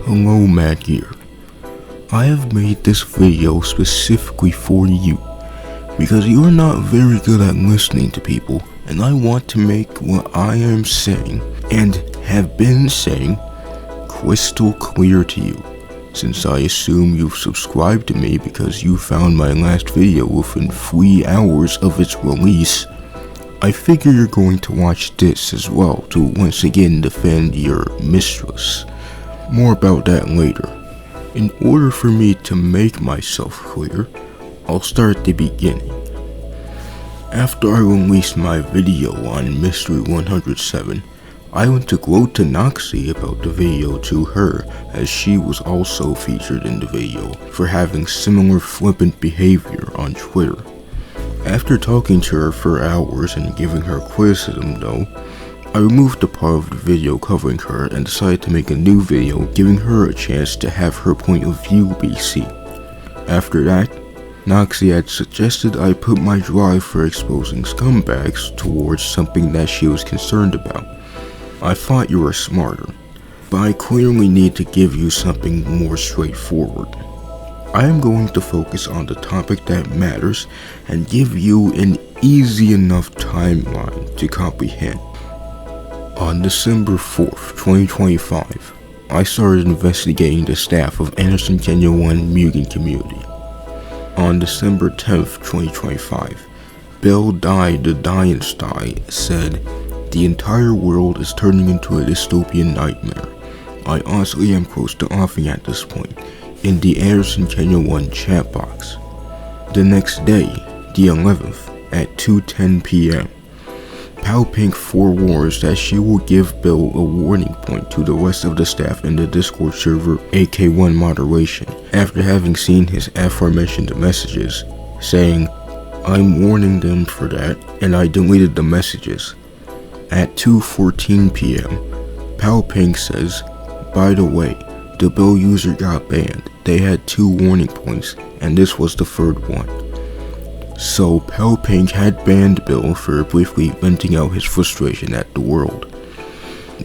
Hello Madgear. I have made this video specifically for you because you are not very good at listening to people, and I want to make what I am saying and have been saying crystal clear to you. Since I assume you've subscribed to me because you found my last video within 3 hours of its release, I figure you're going to watch this as well to once again defend your mistress. More about that later. In order for me to make myself clear, I'll start at the beginning. After I released my video on Mystery 107, I went to gloat to Noxie about the video to her, as she was also featured in the video for having similar flippant behavior on Twitter. After talking to her for hours and giving her criticism though, I removed the part of the video covering her and decided to make a new video giving her a chance to have her point of view be seen. After that, Noxie had suggested I put my drive for exposing scumbags towards something that she was concerned about. I thought you were smarter, but I clearly need to give you something more straightforward. I am going to focus on the topic that matters and give you an easy enough timeline to comprehend. On December 4th, 2025, I started investigating the staff of Anderson Canyon 1 Mugen community. On December 10th, 2025, Bill Dye the Dynasty said, "The entire world is turning into a dystopian nightmare. I honestly am close to offing at this point," in the Anderson Canyon 1 chat box. The next day, the 11th, at 2:10 p.m., Pal Pink forewarns that she will give Bill a warning point to the rest of the staff in the Discord server AK1 moderation after having seen his aforementioned messages, saying, "I'm warning them for that, and I deleted the messages." At 2:14 p.m., Pal Pink says, "By the way, the Bill user got banned. They had 2 warning points, and this was the 3rd one." So Pal Pink had banned Bill for briefly venting out his frustration at the world.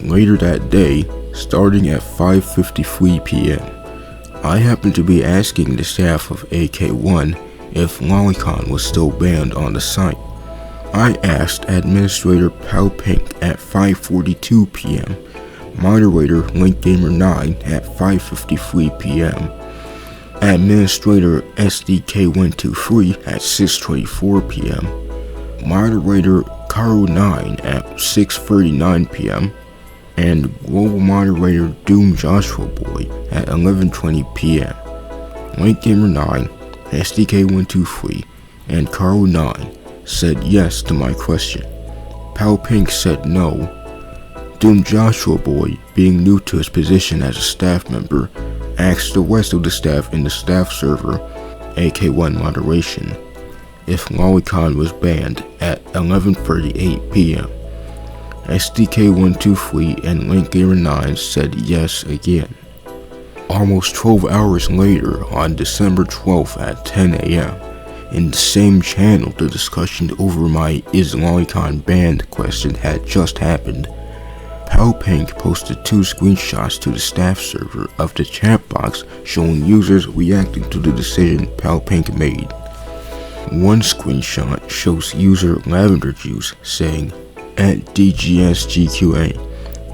Later that day, starting at 5:53 p.m., I happened to be asking the staff of AK1 if Lolicon was still banned on the site. I asked Administrator Pal Pink at 5:42 p.m., Moderator LinkGamer9 at 5:53 p.m., Administrator SDK123 at 6:24 p.m., Moderator Karu9 at 6:39 p.m., and Global Moderator Doom Joshua Boy at 11:20 p.m. LinkGamer9, SDK123, and Karu9 said yes to my question. Pal Pink said no. Doom Joshua Boy, being new to his position as a staff member, asked the rest of the staff in the staff server, AK1 moderation, if Lolicon was banned at 11:38 p.m. SDK123 and LinkGamer9 said yes again. Almost 12 hours later, on December 12th at 10 a.m., in the same channel, the discussion over my "Is Lolicon banned?" question had just happened. Pal Pink posted 2 screenshots to the staff server of the chat box showing users reacting to the decision Pal Pink made. One screenshot shows user Lavender Juice saying, "@DGSGQA,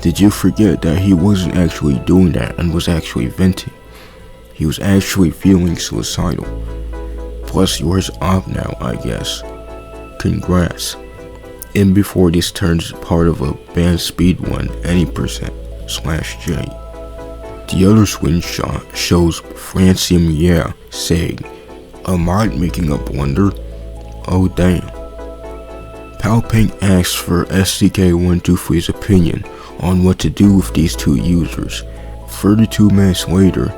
did you forget that he wasn't actually doing that and was actually venting? He was actually feeling suicidal. Plus yours off now, I guess. Congrats." In before this turns part of a band speed one, any %/J. The other screenshot shows Francium Yeah saying, "A mod making a blunder? Oh damn." Pal Pink asks for SDK123's opinion on what to do with these 2 users. 32 minutes later,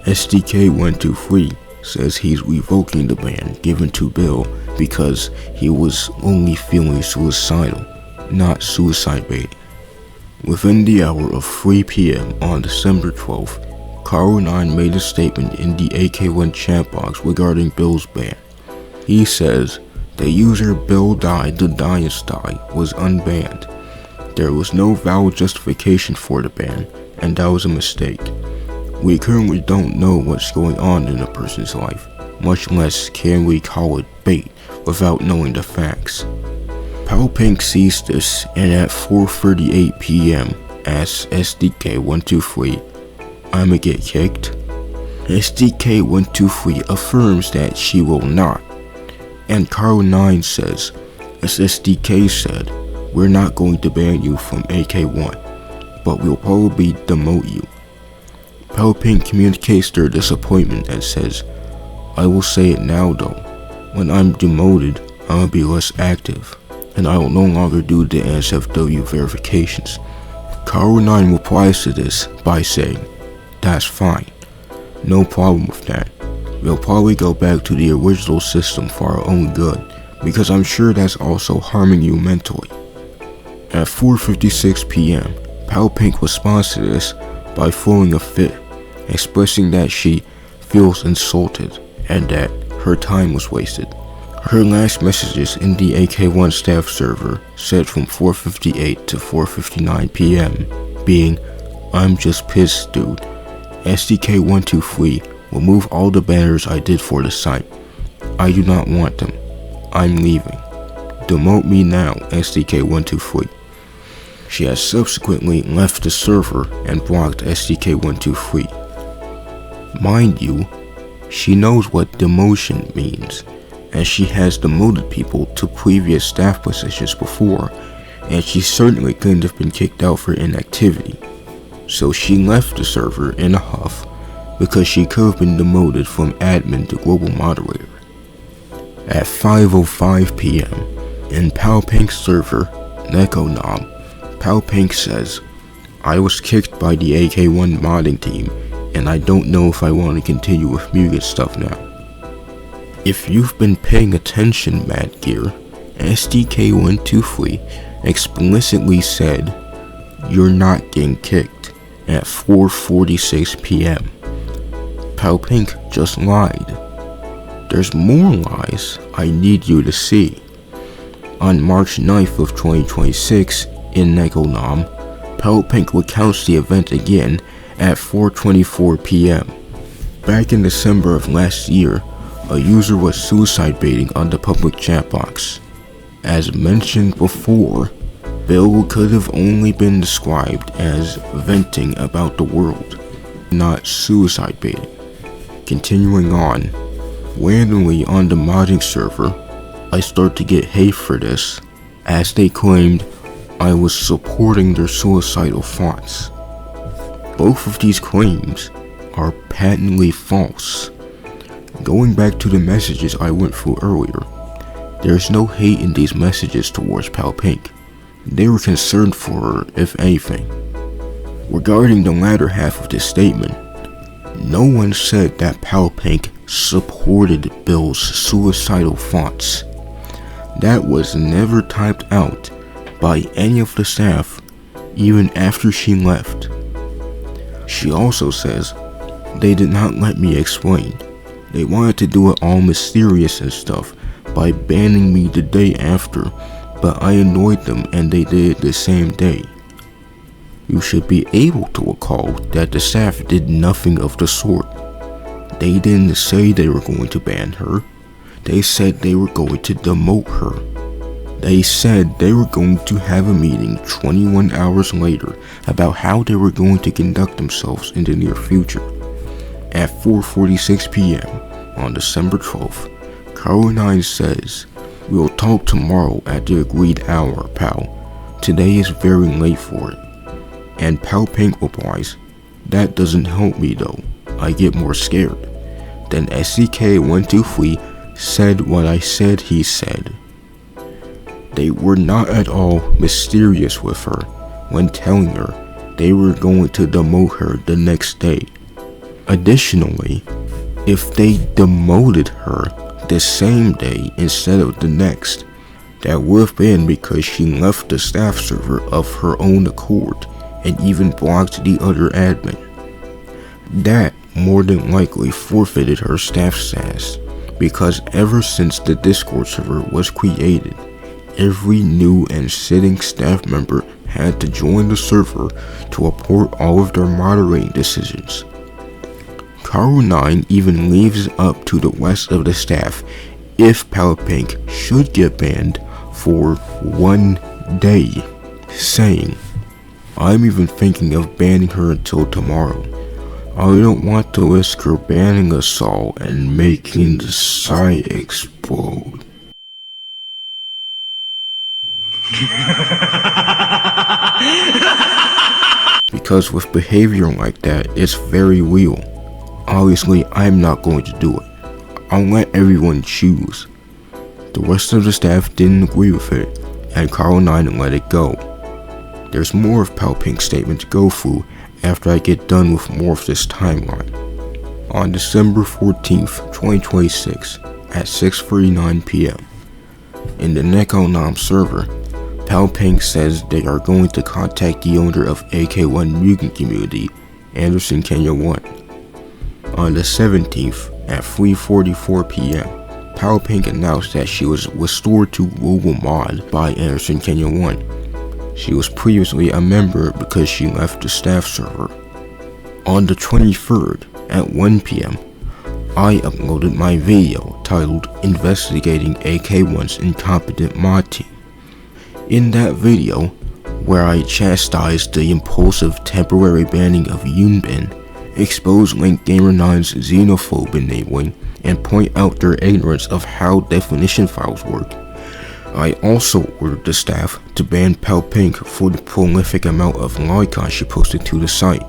SDK123 says he's revoking the ban given to Bill because he was only feeling suicidal, not suicide baiting. Within the hour of 3 p.m. on December 12th, Karu9 made a statement in the AK1 chat box regarding Bill's ban. He says, "The user Bill Dye the Dynasty was unbanned. There was no valid justification for the ban, and that was a mistake. We currently don't know what's going on in a person's life, much less can we call it bait without knowing the facts. Pal Pink sees this and at 4:38 p.m. asks SDK123, "I'ma get kicked?" SDK123 affirms that she will not, and Carl9 says, as SDK said, "We're not going to ban you from AK1, but we'll probably demote you." Pal Pink communicates their disappointment and says, "I will say it now though, when I'm demoted, I'll be less active, and I will no longer do the NSFW verifications." Carl9 replies to this by saying, "That's fine. No problem with that. We'll probably go back to the original system for our own good, because I'm sure that's also harming you mentally." At 4:56 p.m., Pal Pink responds to this by throwing a fit, expressing that she feels insulted and that her time was wasted. Her last messages in the AK1 staff server said from 4:58 to 4:59 p.m. being, "I'm just pissed, dude. SDK123, remove all the banners I did for the site. I do not want them. I'm leaving. Demote me now, SDK123. She has subsequently left the server and blocked SDK123. Mind you, she knows what demotion means, and she has demoted people to previous staff positions before, and she certainly couldn't have been kicked out for inactivity. So she left the server in a huff because she could have been demoted from admin to global moderator. At 5:05 p.m. in Pal Pink's server, Nekonom, Pal Pink says, "I was kicked by the AK1 modding team, and I don't know if I want to continue with Muget stuff now." If you've been paying attention, Madgear, SDK123 explicitly said, "You're not getting kicked" at 4:46 p.m. Pal Pink just lied. There's more lies I need you to see. On March 9th of 2026 in Nekonom, Pal Pink recounts the event again at 4:24 p.m. Back in December of last year, a user was suicide baiting on the public chat box. As mentioned before, Bill could have only been described as venting about the world, not suicide baiting. Continuing on, randomly on the modding server, I start to get hate for this, as they claimed I was supporting their suicidal thoughts. Both of these claims are patently false. Going back to the messages I went through earlier, there's no hate in these messages towards Pal Pink. They were concerned for her, if anything. Regarding the latter half of this statement, no one said that Pal Pink supported Bill's suicidal thoughts. That was never typed out by any of the staff, even after she left. She also says, "They did not let me explain. They wanted to do it all mysterious and stuff by banning me the day after, but I annoyed them and they did it the same day." You should be able to recall that the staff did nothing of the sort. They didn't say they were going to ban her. They said they were going to demote her. They said they were going to have a meeting 21 hours later about how they were going to conduct themselves in the near future. At 4:46 p.m. on December 12th, Carl9 says, "We'll talk tomorrow at the agreed hour, pal. Today is very late for it." And Pal Pink replies, "That doesn't help me though. I get more scared." Then SDK123 said what I said he said. They were not at all mysterious with her when telling her they were going to demote her the next day. Additionally, if they demoted her the same day instead of the next, that would have been because she left the staff server of her own accord and even blocked the other admin. That more than likely forfeited her staff status, because ever since the Discord server was created, every new and sitting staff member had to join the server to report all of their moderating decisions. Carl 9 even leaves it up to the rest of the staff if Pink should get banned for 1 day, saying, "I'm even thinking of banning her until tomorrow. I don't want to risk her banning us all and making the site explode." Because with behavior like that, it's very real. Obviously, I'm not going to do it. I'll let everyone choose. The rest of the staff didn't agree with it, and Carl 9 let it go. There's more of Pink's statement to go through after I get done with more of this timeline. On December 14th, 2026, at 6:39 p.m., in the Nekonom server, Pink says they are going to contact the owner of AK1 Mutant Community, Anderson Kenya 1. On the 17th, at 3:44 p.m., Pink announced that she was restored to Global Mod by Anderson Kenya 1. She was previously a member because she left the staff server. On the 23rd, at 1 p.m., I uploaded my video titled Investigating AK1's Incompetent Mod Team. In that video, where I chastised the impulsive temporary banning of Yunbin, expose Link Gamer9's xenophobe enabling, and point out their ignorance of how definition files work, I also ordered the staff to ban Pink for the prolific amount of lolicon she posted to the site.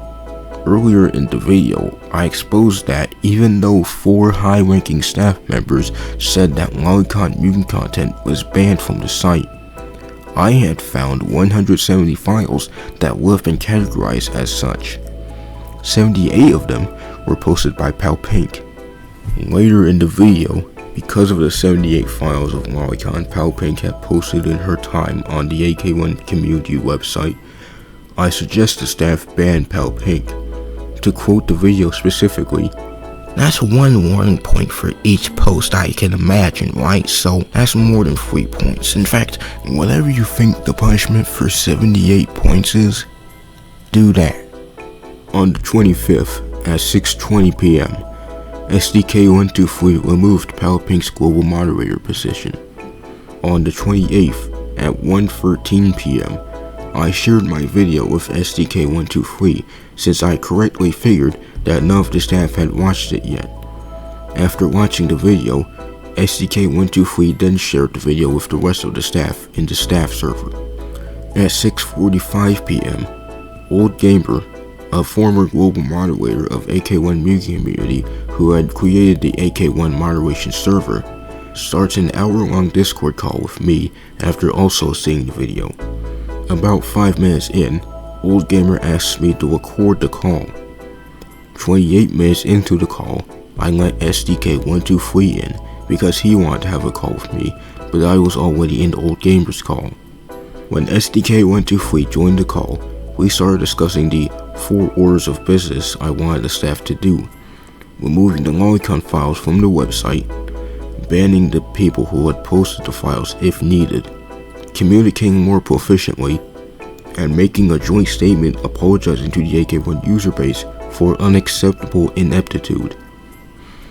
Earlier in the video, I exposed that even though 4 high-ranking staff members said that lolicon mutant content was banned from the site, I had found 170 files that would have been categorized as such. 78 of them were posted by Pink. Later in the video, because of the 78 files of lolicon Pink had posted in her time on the AK1 community website, I suggest the staff ban Pink. To quote the video specifically, "That's 1 warning point for each post I can imagine, right? So that's more than 3 points. In fact, whatever you think the punishment for 78 points is, do that." On the 25th, at 6:20 p.m., SDK123 removed Pink's global moderator position. On the 28th, at 1:13 p.m., I shared my video with SDK123 since I correctly figured that none of the staff had watched it yet. After watching the video, SDK123 then shared the video with the rest of the staff in the staff server. At 6:45 p.m., Old Gamer, a former global moderator of AK1 Mutant Community who had created the AK1 moderation server, starts an hour-long Discord call with me after also seeing the video. About 5 minutes in, Old Gamer asks me to record the call. 28 minutes into the call, I let SDK123 in because he wanted to have a call with me, but I was already in Old Gamer's call. When SDK123 joined the call, we started discussing the 4 orders of business I wanted the staff to do: removing the lolicon files from the website, banning the people who had posted the files if needed, communicating more proficiently, and making a joint statement apologizing to the AK1 user base for unacceptable ineptitude.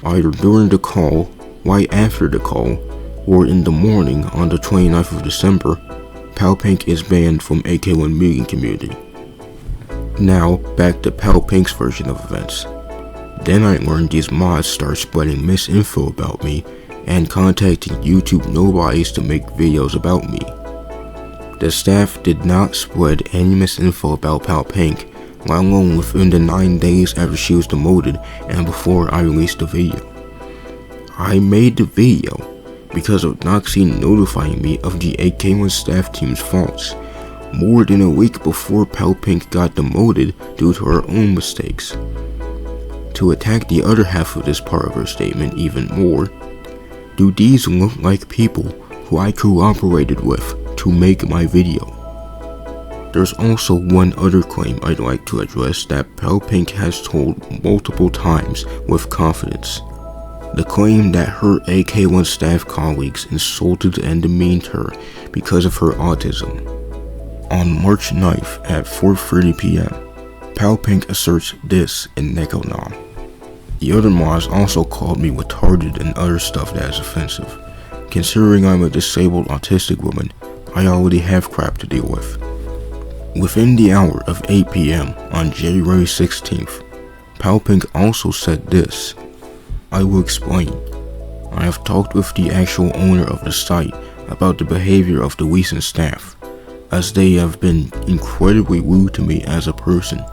Either during the call, right after the call, or in the morning on the 29th of December, Pink is banned from AK1 Mutant Community. Now, back to Pink's version of events. Then I learned these mods start spreading misinfo about me and contacting YouTube nobodies to make videos about me. The staff did not spread any misinfo about Pink, let alone within the 9 days after she was demoted and before I released the video. I made the video because of Noxie notifying me of the AK1 staff team's faults, more than a week before Pink got demoted due to her own mistakes. To attack the other half of this part of her statement even more, do these look like people who I cooperated with to make my video? There's also one other claim I'd like to address that Pink has told multiple times with confidence. The claim that her AK1 staff colleagues insulted and demeaned her because of her autism. On March 9th at 4:30 p.m., Pink asserts this in Nekonom. The other mods also called me retarded and other stuff that is offensive. Considering I'm a disabled autistic woman, I already have crap to deal with. Within the hour of 8 p.m. on January 16th, Palpink also said this. I will explain. I have talked with the actual owner of the site about the behavior of the recent staff, as they have been incredibly rude to me as a person.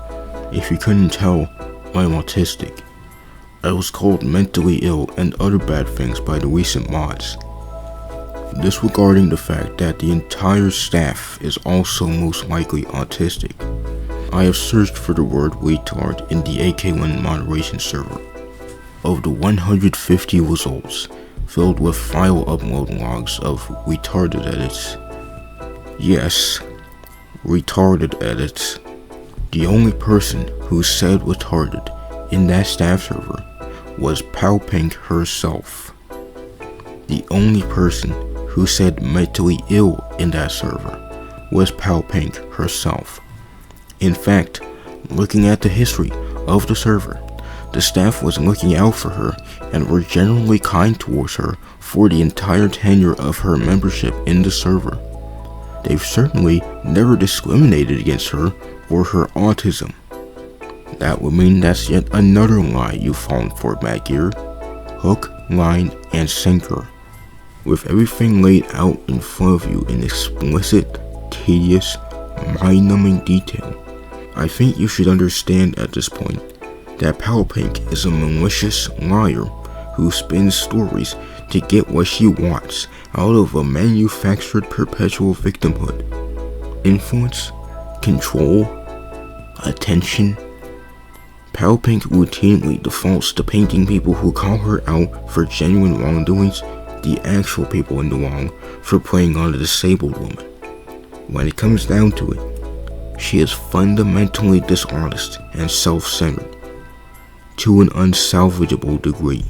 If you couldn't tell, I'm autistic. I was called mentally ill and other bad things by the recent mods. Disregarding the fact that the entire staff is also most likely autistic, I have searched for the word retard in the AK1 moderation server. Of the 150 results, filled with file upload logs of retarded edits. Yes, retarded edits. The only person who said retarded in that staff server was Palpink herself. The only person who said mentally ill in that server was Palpink herself. In fact, looking at the history of the server, the staff was looking out for her and were generally kind towards her for the entire tenure of her membership in the server. They've certainly never discriminated against her or her autism. That would mean that's yet another lie you've fallen for, Madgear. Hook, line, and sinker. With everything laid out in front of you in explicit, tedious, mind-numbing detail, I think you should understand at this point that Palpink is a malicious liar who spins stories to get what she wants out of a manufactured perpetual victimhood. Influence, control, attention. Palpink routinely defaults to painting people who call her out for genuine wrongdoings the actual people in the wrong for preying on a disabled woman. When it comes down to it, she is fundamentally dishonest and self-centered to an unsalvageable degree.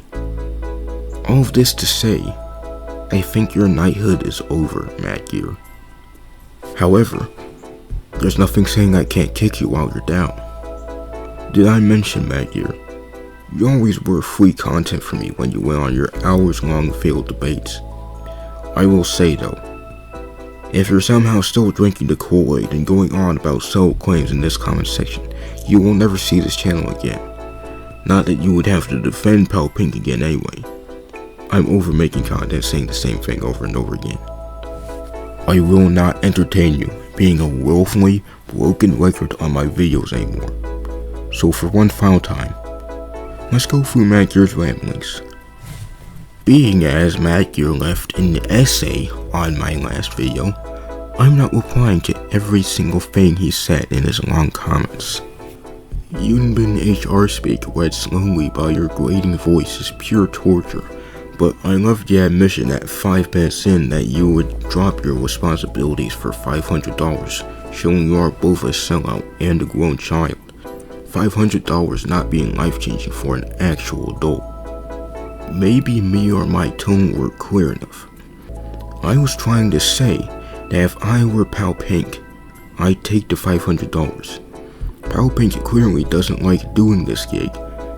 All of this to say, I think your knighthood is over, Madgear. However, there's nothing saying I can't kick you while you're down. Did I mention, Madgear, you always were free content for me when you went on your hours-long failed debates. I will say though, if you're somehow still drinking the Kool-Aid and going on about self-claims in this comment section, you will never see this channel again. Not that you would have to defend Palpink again anyway. I'm over making content saying the same thing over and over again. I will not entertain you being a willfully broken record on my videos anymore. So for one final time, let's go through Madgear's ramblings. Being as Madgear left an essay on my last video, I'm not replying to every single thing he said in his long comments. Yunbin HR speak read slowly by your grating voice is pure torture, but I love the admission at 5 minutes in that you would drop your responsibilities for $500, showing you are both a sellout and a grown child. $500 not being life-changing for an actual adult. Maybe me or my tone were clear enough. I was trying to say that if I were Palpink, I'd take the $500. Palpink clearly doesn't like doing this gig.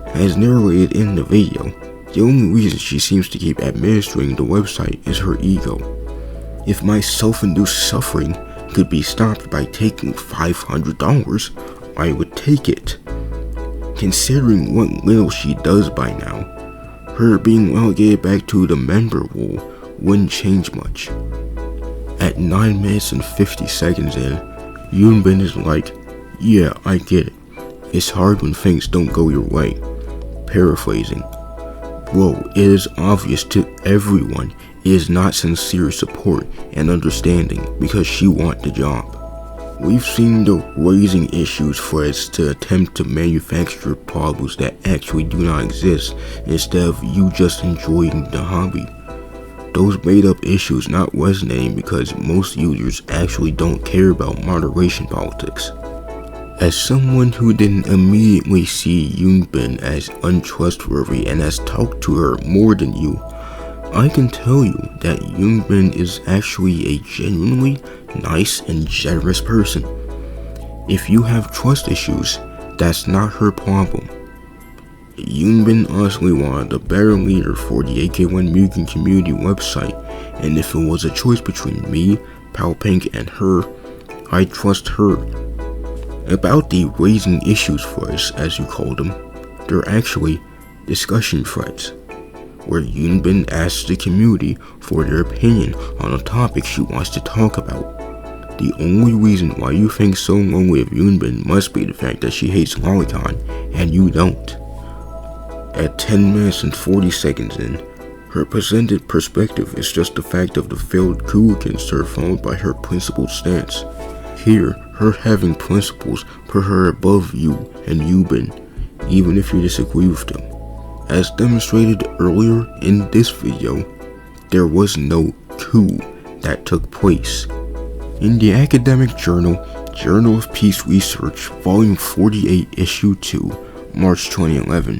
As narrated in the video, the only reason she seems to keep administering the website is her ego. If my self-induced suffering could be stopped by taking $500, I would take it. Considering what little she does by now, her being relegated back to the member role wouldn't change much. At 9 minutes and 50 seconds in, Yunbin is like, yeah, I get it. It's hard when things don't go your way. Paraphrasing. Bro, it is obvious to everyone it is not sincere support and understanding because she wants the job. We've seen the raising issues threads to attempt to manufacture problems that actually do not exist instead of you just enjoying the hobby. Those made up issues not resonating because most users actually don't care about moderation politics. As someone who didn't immediately see Yunbin as untrustworthy and has talked to her more than you, I can tell you that Yunbin is actually a genuinely nice and generous person. If you have trust issues, that's not her problem. Yoonbin honestly wanted a better leader for the AK1 Mugen community website, and if it was a choice between me, Palpink, and her, I trust her. About the raising issues threads, as you call them, they're actually discussion threads, where Yoonbin asks the community for their opinion on a topic she wants to talk about. The only reason why you think so lowly of Yoonbin must be the fact that she hates Lolicon, and you don't. At 10 minutes and 40 seconds in, her presented perspective is just the fact of the failed coup against her followed by her principled stance. Here, her having principles put her above you and Yoonbin, even if you disagree with them. As demonstrated earlier in this video, there was no coup that took place. In the academic journal, Journal of Peace Research, Volume 48, Issue 2, March 2011,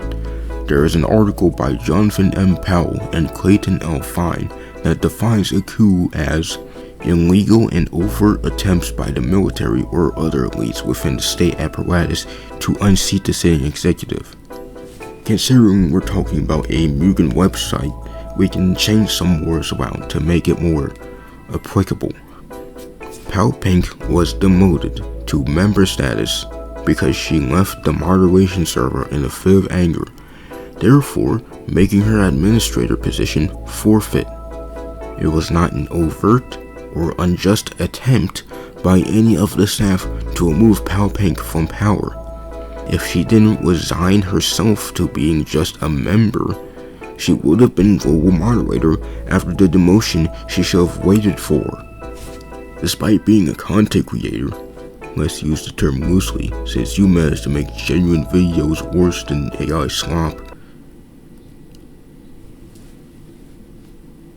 there is an article by Jonathan M. Powell and Clayton L. Fine that defines a coup as illegal and overt attempts by the military or other elites within the state apparatus to unseat the sitting executive. Considering we're talking about a Mugen website, we can change some words around to make it more applicable. Palpink was demoted to member status because she left the moderation server in a fit of anger, therefore making her administrator position forfeit. It was not an overt or unjust attempt by any of the staff to remove Palpink from power. If she didn't resign herself to being just a member, she would have been global moderator after the demotion she should have waited for. Despite being a content creator, let's use the term loosely since you managed to make genuine videos worse than AI slop,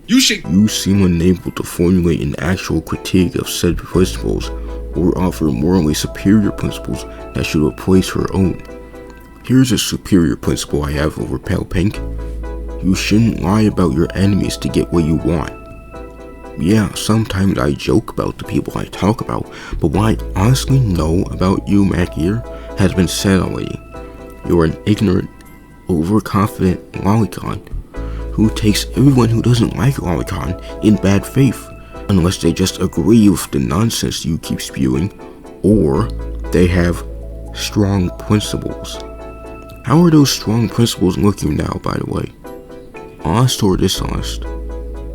you seem unable to formulate an actual critique of said principles or offer morally superior principles that should replace her own. Here's a superior principle I have over Palpink. You shouldn't lie about your enemies to get what you want. Yeah, sometimes I joke about the people I talk about, but what I honestly know about you, Madgear, has been said already. You're an ignorant, overconfident lolicon who takes everyone who doesn't like Lolicon in bad faith, unless they just agree with the nonsense you keep spewing, or they have strong principles. How are those strong principles looking now, by the way? Honest or dishonest?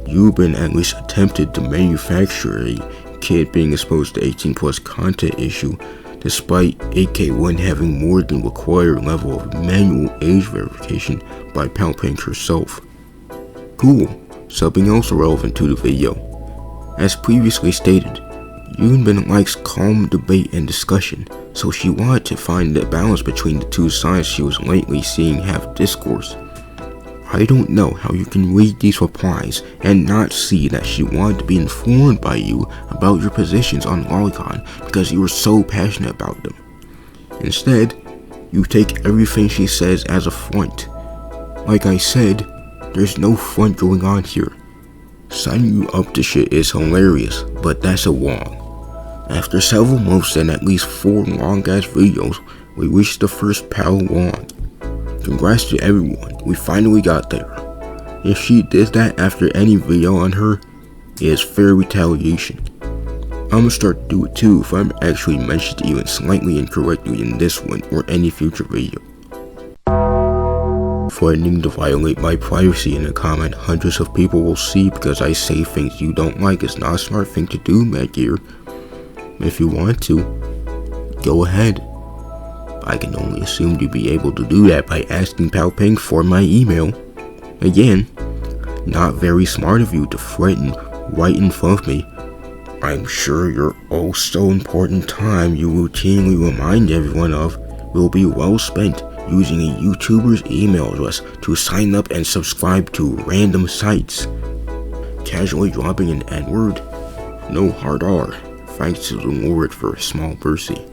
Yoonbin at least attempted to manufacture a kid being exposed to 18 plus content issue, despite AK1 having more than required level of manual age verification by Palpink herself. Cool, something else relevant to the video. As previously stated, Yoonbin likes calm debate and discussion, so she wanted to find the balance between the two sides she was lately seeing have discourse. I don't know how you can read these replies and not see that she wanted to be informed by you about your positions on Lolicon because you were so passionate about them. Instead, you take everything she says as a front. Like I said, there's no front going on here. Signing you up to shit is hilarious, but that's a wrong. After several months and at least 4 long-ass videos, we reached the first PAL long. Congrats to everyone, we finally got there. If she did that after any video on her, it is fair retaliation. I'ma start to do it too if I'm actually mentioned even slightly incorrectly in this one or any future video. Threatening to violate my privacy in a comment hundreds of people will see because I say things you don't like is not a smart thing to do, Madgear. If you want to, go ahead. I can only assume you'd be able to do that by asking Palpink for my email. Again, not very smart of you to threaten right in front of me. I'm sure your oh so important time you routinely remind everyone of will be well spent using a YouTuber's email address to sign up and subscribe to random sites. Casually dropping an N-word? No hard R, thanks to the Lord for a small mercy.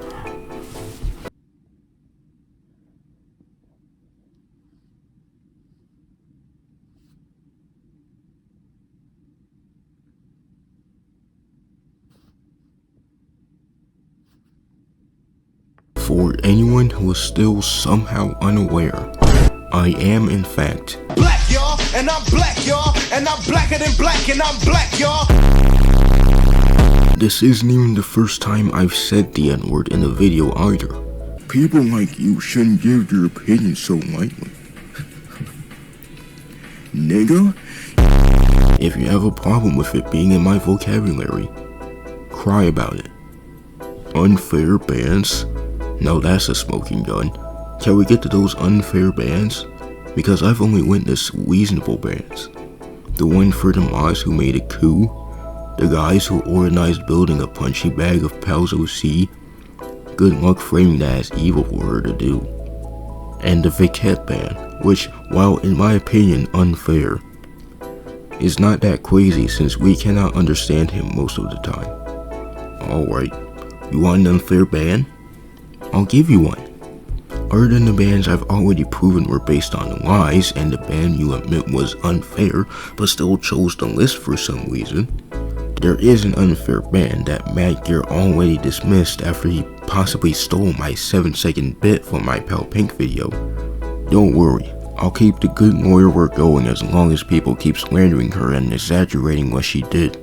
For anyone who is still somehow unaware, I am, in fact, black, y'all, and I'm black, y'all, and I'm blacker than black, and I'm black, y'all. This isn't even the first time I've said the N-word in a video either. People like you shouldn't give their opinion so lightly. Nigga? If you have a problem with it being in my vocabulary, cry about it. Unfair bans? No, that's a smoking gun. Can we get to those unfair bans? Because I've only witnessed reasonable bans. The one for the mods who made a coup, the guys who organized building a punching bag of Pal's OC, good luck framing that as evil for her to do. And the Viquette ban, which, while in my opinion unfair, is not that crazy since we cannot understand him most of the time. Alright, you want an unfair ban? I'll give you one. Other than the bans I've already proven were based on lies and the ban you admit was unfair but still chose the list for some reason, there is an unfair ban that Madgear already dismissed after he possibly stole my 7-second bit from my Pal Pink video. Don't worry, I'll keep the good lawyer work going as long as people keep slandering her and exaggerating what she did.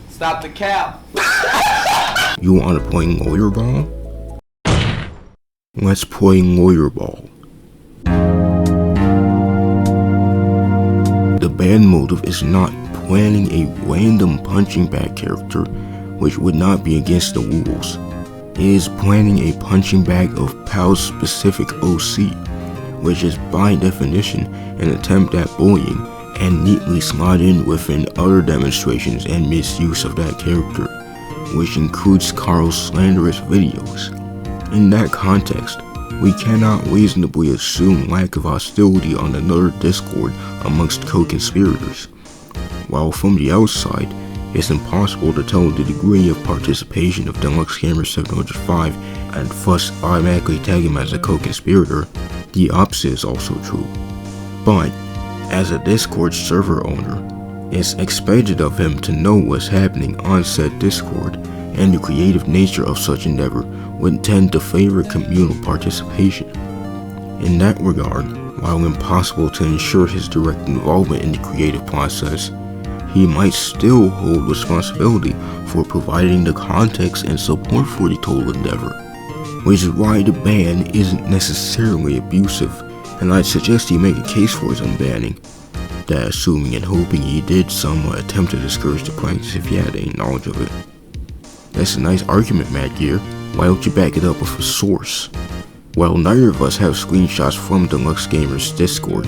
Stop the cap. You want to play lawyer ball? Let's play lawyer ball. The ban motive is not planning a random punching bag character, which would not be against the rules. It is planning a punching bag of Pal's specific OC, which is by definition an attempt at bullying, and neatly slot in within other demonstrations and misuse of that character, which includes Carl's slanderous videos. In that context, we cannot reasonably assume lack of hostility on another Discord amongst co-conspirators, while from the outside, it's impossible to tell the degree of participation of Deluxe Gamer 705 and thus automatically tag him as a co-conspirator. The opposite is also true. But, as a Discord server owner, it's expected of him to know what's happening on said Discord, and the creative nature of such endeavor would tend to favor communal participation. In that regard, while impossible to ensure his direct involvement in the creative process, he might still hold responsibility for providing the context and support for the total endeavor, which is why the ban isn't necessarily abusive, and I'd suggest he make a case for his unbanning. That assuming and hoping he did somewhat attempt to discourage the practice if he had any knowledge of it. That's a nice argument, Madgear. Why don't you back it up with a source? While neither of us have screenshots from Deluxe Gamer's Discord,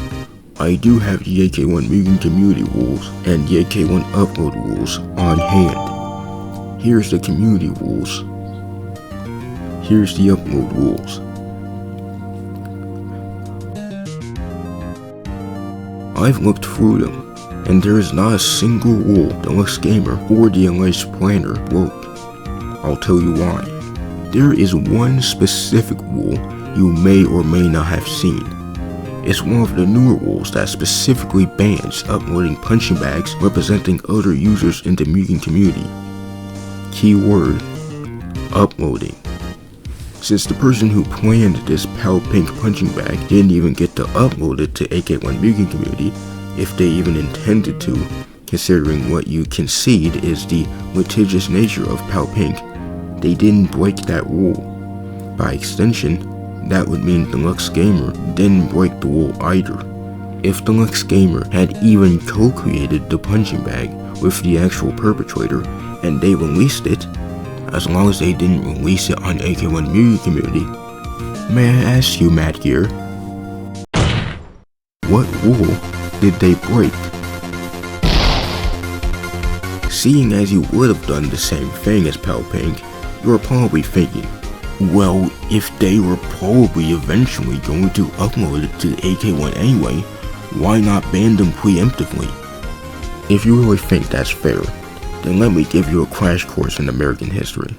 I do have the AK1 Mugen community rules and the AK1 upload rules on hand. Here's the community rules. Here's the upload rules. I've looked through them, and there is not a single rule Deluxe Gamer or the alleged planner broke. I'll tell you why. There is one specific rule you may or may not have seen. It's one of the newer rules that specifically bans uploading punching bags representing other users in the Mugen community. Keyword, uploading. Since the person who planned this Pal Pink punching bag didn't even get to upload it to AK1 Mugen community, if they even intended to, considering what you concede is the litigious nature of Pal Pink, they didn't break that rule. By extension, that would mean Deluxe Gamer didn't break the rule either. If Deluxe Gamer had even co-created the punching bag with the actual perpetrator and they released it, as long as they didn't release it on AK1 Mugen community, may I ask you, Madgear, what rule did they break? Seeing as you would have done the same thing as Pal Pink, you're probably thinking, well, if they were probably eventually going to upload it to AK1 anyway, why not ban them preemptively? If you really think that's fair, then let me give you a crash course in American history.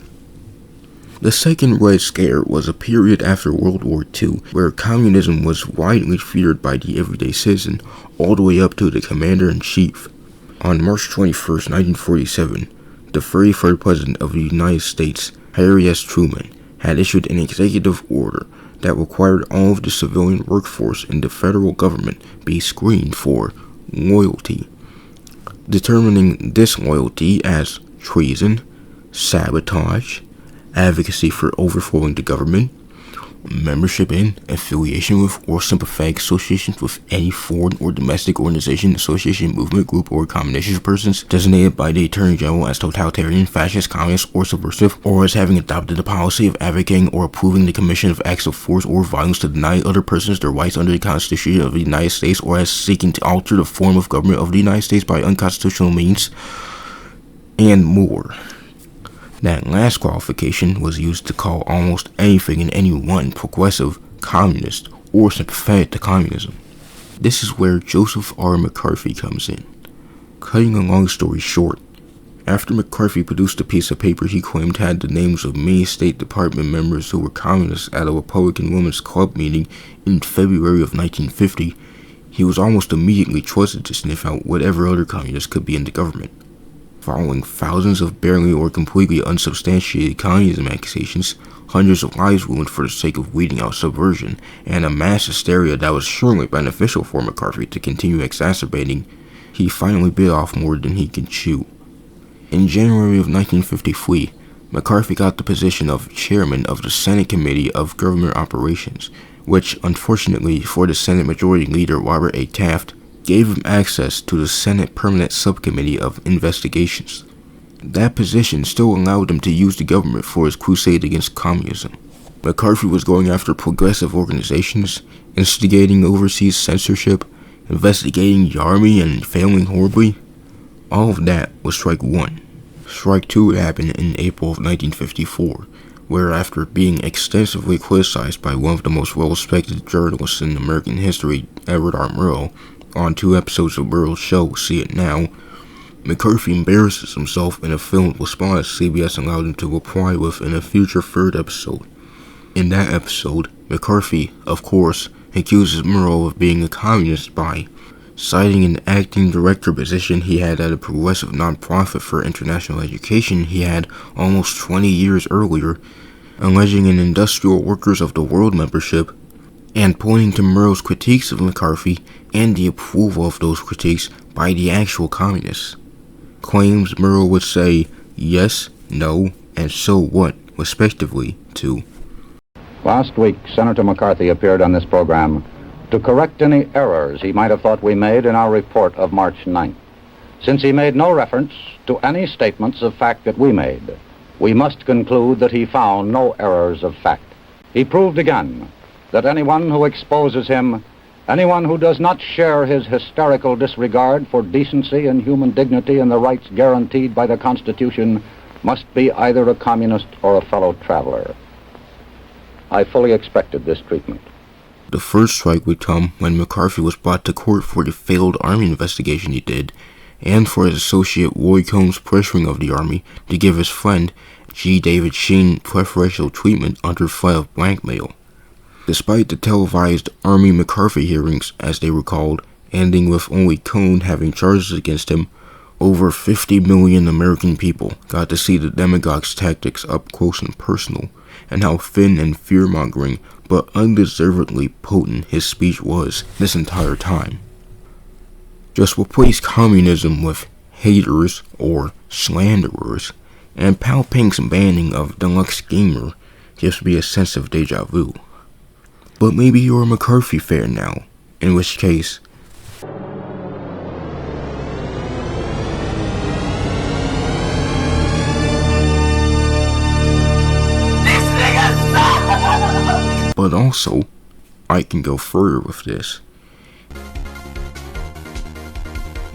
The Second Red Scare was a period after World War II where communism was widely feared by the everyday citizen all the way up to the commander-in-chief. On March 21st, 1947, the 33rd President of the United States, Harry S. Truman, had issued an executive order that required all of the civilian workforce in the federal government be screened for loyalty, determining disloyalty as treason, sabotage, advocacy for overthrowing the government, membership in, affiliation with, or sympathetic associations with any foreign or domestic organization, association, movement, group, or combination of persons designated by the Attorney General as totalitarian, fascist, communist, or subversive, or as having adopted the policy of advocating or approving the commission of acts of force or violence to deny other persons their rights under the Constitution of the United States, or as seeking to alter the form of government of the United States by unconstitutional means, and more. That last qualification was used to call almost anything and anyone progressive, communist, or sympathetic to communism. This is where Joseph R. McCarthy comes in. Cutting a long story short, after McCarthy produced a piece of paper he claimed had the names of many State Department members who were communists at a Republican Women's Club meeting in February of 1950, he was almost immediately trusted to sniff out whatever other communists could be in the government. Following thousands of barely or completely unsubstantiated communism accusations, hundreds of lives ruined for the sake of weeding out subversion, and a mass hysteria that was surely beneficial for McCarthy to continue exacerbating, he finally bit off more than he could chew. In January of 1953, McCarthy got the position of chairman of the Senate Committee of Government Operations, which, unfortunately for the Senate Majority Leader Robert A. Taft, gave him access to the Senate Permanent Subcommittee of Investigations. That position still allowed him to use the government for his crusade against communism. McCarthy was going after progressive organizations, instigating overseas censorship, investigating the army, and failing horribly. All of that was strike one. Strike two happened in April of 1954, where after being extensively criticized by one of the most well-respected journalists in American history, Edward R. Murrow, on 2 episodes of Murrow's show, See It Now, McCarthy embarrasses himself in a filmed response CBS allowed him to reply with in a future third episode. In that episode, McCarthy, of course, accuses Murrow of being a communist by citing an acting director position he had at a progressive nonprofit for international education he had almost 20 years earlier, alleging an Industrial Workers of the World membership, and pointing to Murrow's critiques of McCarthy and the approval of those critiques by the actual communists. Claims Murrow would say yes, no, and so what, respectively, to. Last week, Senator McCarthy appeared on this program to correct any errors he might have thought we made in our report of March 9th. Since he made no reference to any statements of fact that we made, we must conclude that he found no errors of fact. He proved again that anyone who exposes him, anyone who does not share his hysterical disregard for decency and human dignity and the rights guaranteed by the Constitution, must be either a communist or a fellow traveler. I fully expected this treatment. The first strike would come when McCarthy was brought to court for the failed Army investigation he did, and for his associate Roy Cohn's pressuring of the Army to give his friend G. David Sheen preferential treatment under threat of blackmail. Despite the televised Army McCarthy hearings, as they were called, ending with only Cohn having charges against him, over 50 million American people got to see the demagogue's tactics up close and personal, and how thin and fear-mongering but undeservedly potent his speech was this entire time. Just replace communism with haters or slanderers, and Pal Pink's banning of Deluxe Gamer gives me a sense of deja vu. But maybe you're a McCarthy fan now, in which case, but also, I can go further with this.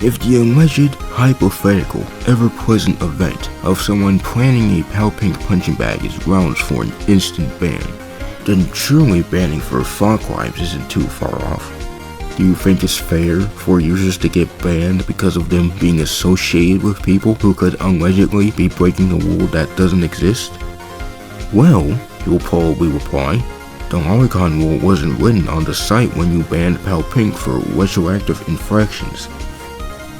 If the alleged, hypothetical, ever-present event of someone planning a Pal Pink punching bag is grounds for an instant ban, then surely banning for thought crimes isn't too far off. Do you think it's fair for users to get banned because of them being associated with people who could allegedly be breaking a rule that doesn't exist? Well, you'll probably reply, the lolicon rule wasn't written on the site when you banned Pal Pink for retroactive infractions.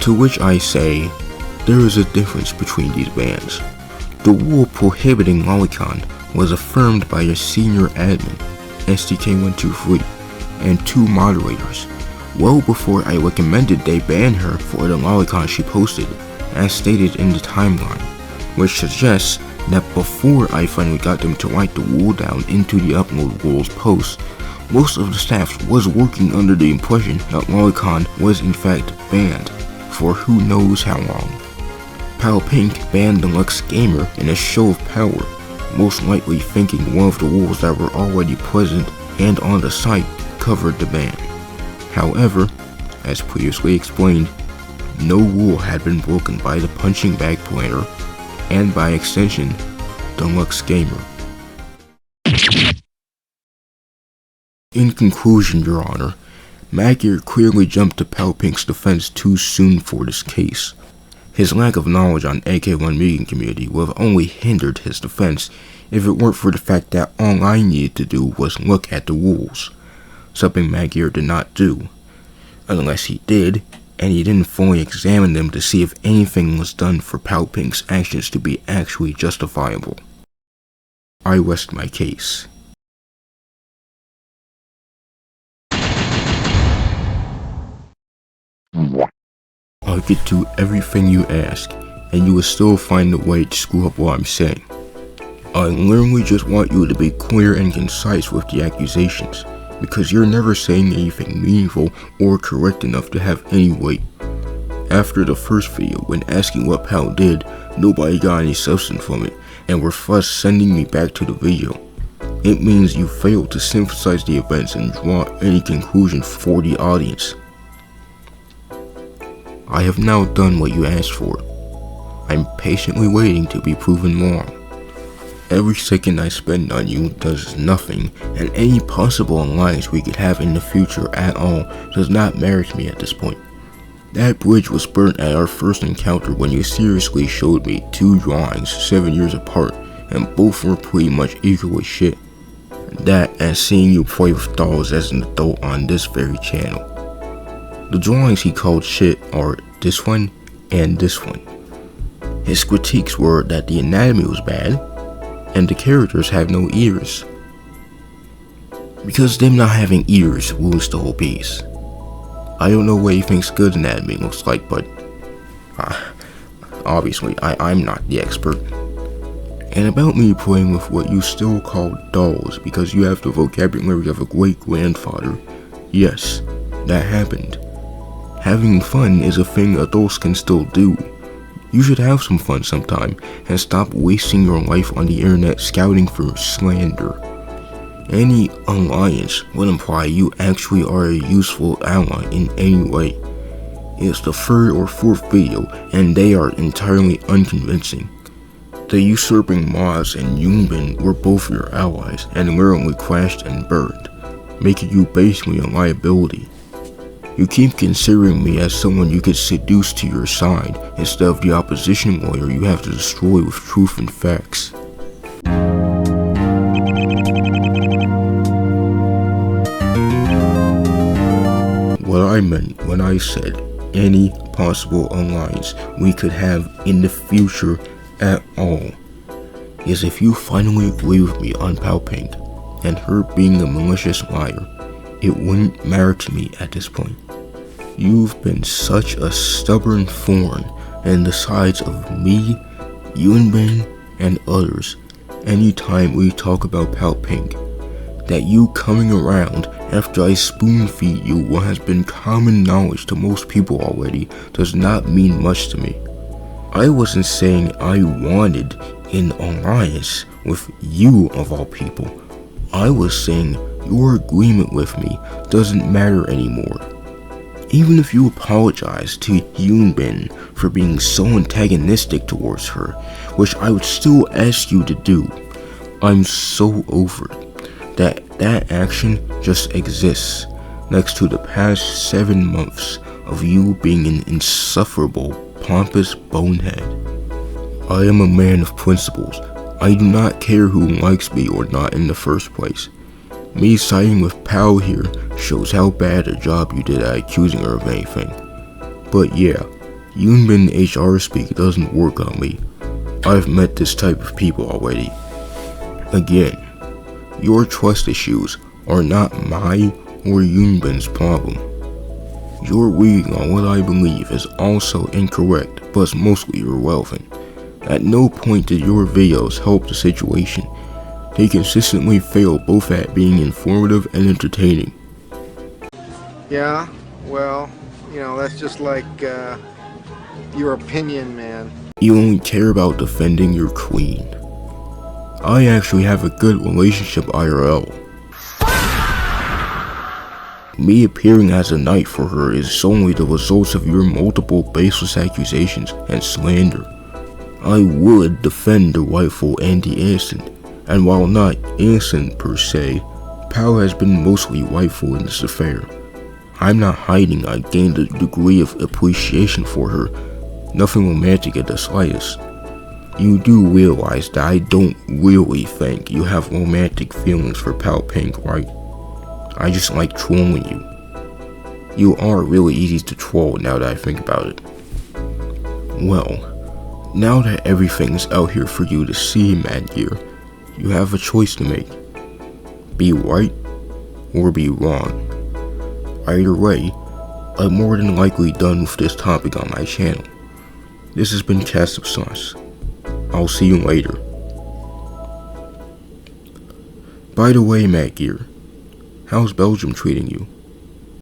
To which I say, there is a difference between these bans. The rule prohibiting lolicon was affirmed by a senior admin, STK123, and 2 moderators, well before I recommended they ban her for the lolicon she posted, as stated in the timeline, which suggests that before I finally got them to write the rule down into the upload rules post, most of the staff was working under the impression that lolicon was in fact banned for who knows how long. Pal Pink banned Deluxe Gamer in a show of power, most likely thinking one of the rules that were already present and on the site covered the ban. However, as previously explained, no rule had been broken by the punching bag planner, and by extension, Deluxe Gamer. In conclusion, Your Honor, Madgear clearly jumped to Pal Pink's defense too soon for this case. His lack of knowledge on AK1 meeting community would have only hindered his defense if it weren't for the fact that all I needed to do was look at the rules, something Madgear did not do. Unless he did, and he didn't fully examine them to see if anything was done for Pal Pink's actions to be actually justifiable. I rest my case. I'll get to everything you ask, and you will still find a way to screw up what I'm saying. I literally just want you to be clear and concise with the accusations, because you're never saying anything meaningful or correct enough to have any weight. After the first video, when asking what Pal did, nobody got any substance from it, and were first sending me back to the video. It means you failed to synthesize the events and draw any conclusion for the audience. I have now done what you asked for. I'm patiently waiting to be proven wrong. Every second I spend on you does nothing, and any possible alliance we could have in the future at all does not merit me at this point. That bridge was burnt at our first encounter when you seriously showed me 2 drawings 7 years apart, and both were pretty much equally shit. That and seeing you play with dolls as an adult on this very channel. The drawings he called shit are this one and this one. His critiques were that the anatomy was bad, and the characters have no ears. Because them not having ears ruins the whole piece. I don't know what he thinks good anatomy looks like, but obviously I'm not the expert. And about me playing with what you still call dolls because you have the vocabulary of a great-grandfather, yes, that happened. Having fun is a thing adults can still do. You should have some fun sometime and stop wasting your life on the internet scouting for slander. Any alliance would imply you actually are a useful ally in any way. It's the 3rd or 4th video and they are entirely unconvincing. The usurping Maz and Yunbin were both your allies and literally crashed and burned, making you basically a liability. You keep considering me as someone you could seduce to your side instead of the opposition lawyer you have to destroy with truth and facts. What I meant when I said any possible alliance we could have in the future at all is if you finally agree with me on Pal Pink and her being a malicious liar, it wouldn't matter to me at this point. You've been such a stubborn thorn in the sides of me, Yunbin, and others anytime we talk about Pal Pink, that you coming around after I spoon feed you what has been common knowledge to most people already does not mean much to me. I wasn't saying I wanted an alliance with you of all people. I was saying your agreement with me doesn't matter anymore. Even if you apologize to Yunbin for being so antagonistic towards her, which I would still ask you to do, I'm so over it that action just exists next to the past 7 months of you being an insufferable, pompous bonehead. I am a man of principles. I do not care who likes me or not in the first place. Me siding with Pal here shows how bad a job you did at accusing her of anything. But yeah, Yunbin HR speak doesn't work on me. I've met this type of people already. Again, your trust issues are not my or Yunbin's problem. Your reading on what I believe is also incorrect, but mostly irrelevant. At no point did your videos help the situation. They consistently fail both at being informative and entertaining. Yeah, well, that's just like your opinion, man. You only care about defending your queen. I actually have a good relationship IRL. Me appearing as a knight for her is solely the results of your multiple baseless accusations and slander. I would defend the rightful and the innocent, and while not innocent per se, Pao has been mostly rightful in this affair. I'm not hiding I gained a degree of appreciation for her, nothing romantic at the slightest. You do realize that I don't really think you have romantic feelings for Pao Pink, right? I just like trolling you. You are really easy to troll now that I think about it. Well, now that everything's out here for you to see, Madgear, you have a choice to make. Be right or be wrong. Either way, I'm more than likely done with this topic on my channel. This has been Cast of Sauce. I'll see you later. By the way, Madgear, how's Belgium treating you?